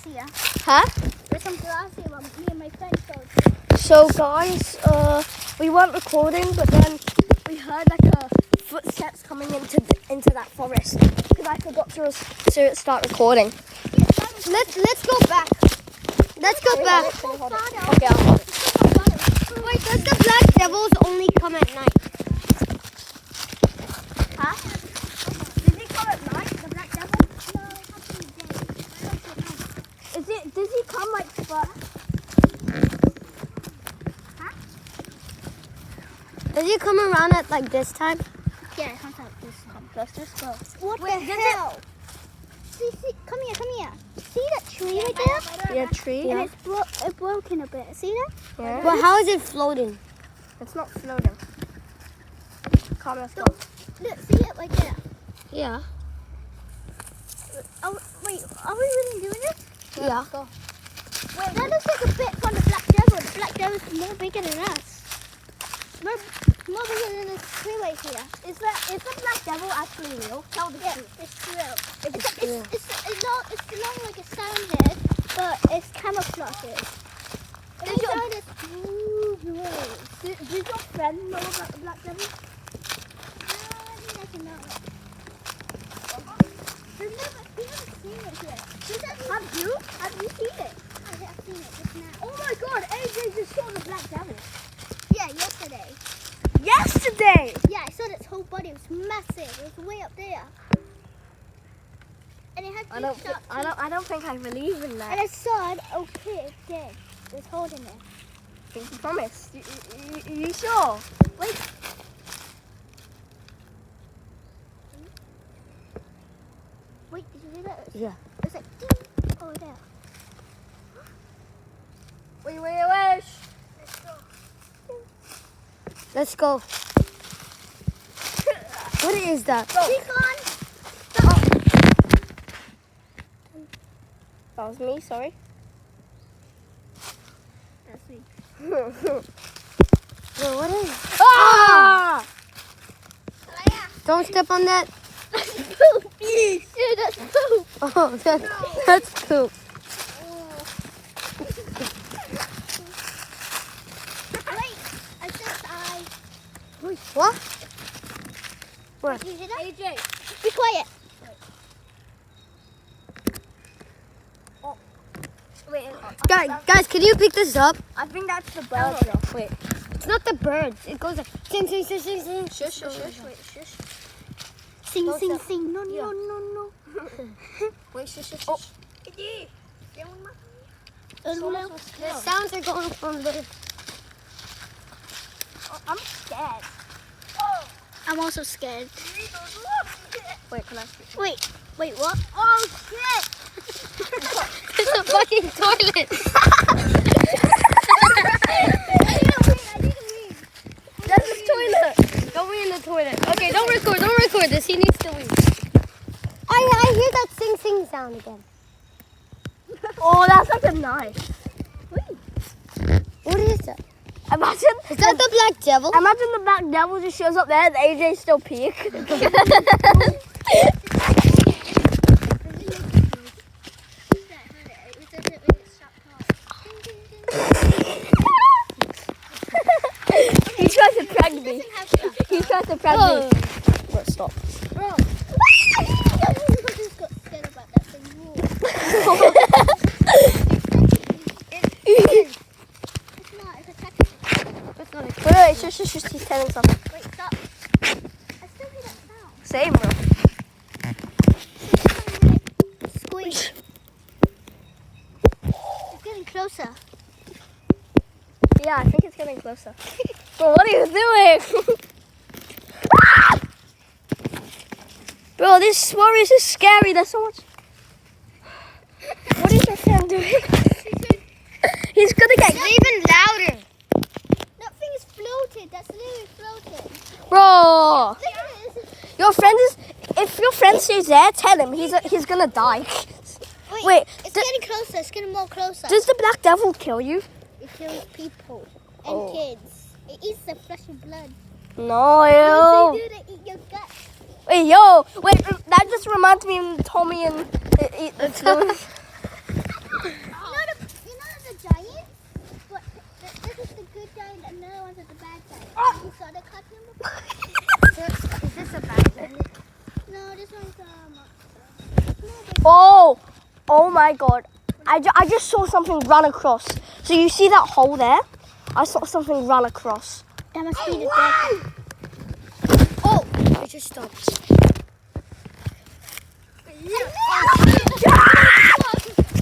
here. Huh? There's some grass here where me and my friends go. So guys, we weren't recording, but then we heard like footsteps coming into that forest because I forgot to start recording. Let's go back. Let's go back. Okay. Wait, does the black devils only come at night? Huh? Did he come at night? The black devil? No, it comes in the day. Does he come like first? Huh? Does he come around at like this time? Yeah, it comes out this time. Let's just go. What the hell? See, come here. See that tree right there? Yeah, tree. And it's broken a bit. See that? Yeah. But how is it floating? It's not floating. Come, let's go. Look, see it right there. Yeah. Oh, wait, are we really doing this? Yeah. Let's go. Wait, that looks like a bit from the black devil. The black devil is more bigger than us. More bigger than this tree right here. Is the black devil actually real? Tell the Yeah, truth. it's real. real. It's not like a sound head, but it's camouflages. Did you- noise. Did your friend know about the black devil? I think I can know it. We haven't seen it yet. Have you seen it? I've seen it just now. Oh my god, AJ just saw the black devil. Yeah, yesterday. Yesterday! Yeah, I saw its whole body. It was massive. It was way up there. And it had I don't think I believe in And that. I saw it. Okay, it's dead. It was holding it. You promise? You sure? Wait. Wait, did you hear that? Yeah. It's like ding over there. Wait. Let's go. What is that? Be gone. That was me, sorry. That's me. Bro, what is it? Ah! Don't step on that. Poop. Yeah, that's poop. Oh, that's poop. Wait, I said I. What? You hear that? AJ. Be quiet. Wait. Guys, can you pick this up? I think that's the bird. Wait. It's not the birds. It goes like sing, sing, sing, sing, sing. Shush. Wait, shush. Sing, Don't sing, step. sing. No. Wait, shush. Oh. The sounds are going from the. I'm scared. I'm also scared. Wait, can I speak? Wait, what? Oh shit! It's a fucking toilet. I need to wee. That's the toilet. Don't wee in the toilet. Okay, don't record this. He needs to wee. I hear that sing, sing sound again. Oh, that's like a knife. What is that? Imagine. Is that the black devil? Imagine the black devil just shows up there and AJ still peek. He tries to prank me. He tries to prank me. Bro, stop. Bro. I just got scared about that thing. It's not. It's attacking. Wait, shush. He's telling something. Wait, stop. I still hear that sound. Same, bro. Squeak. It's getting closer. Yeah, I think it's getting closer. Bro, what are you doing? Bro, this forest is scary. There's so much. What is your friend doing? He's gonna get Even louder. That thing is floated. That's literally floating. Bro. Look at it. If your friend stays there, tell him he's gonna die. Wait, It's getting closer. It's getting more closer. does the black devil kill you? It kills people and Oh. kids. It eats the flesh and blood. No, Yes, yo. they do. They eat your gut. Wait, that just reminds me of Tommy and it's Oh my god. I just saw something run across. So you see that hole there? I saw something run across. That must be the dead. Oh, it just stopped. Yeah.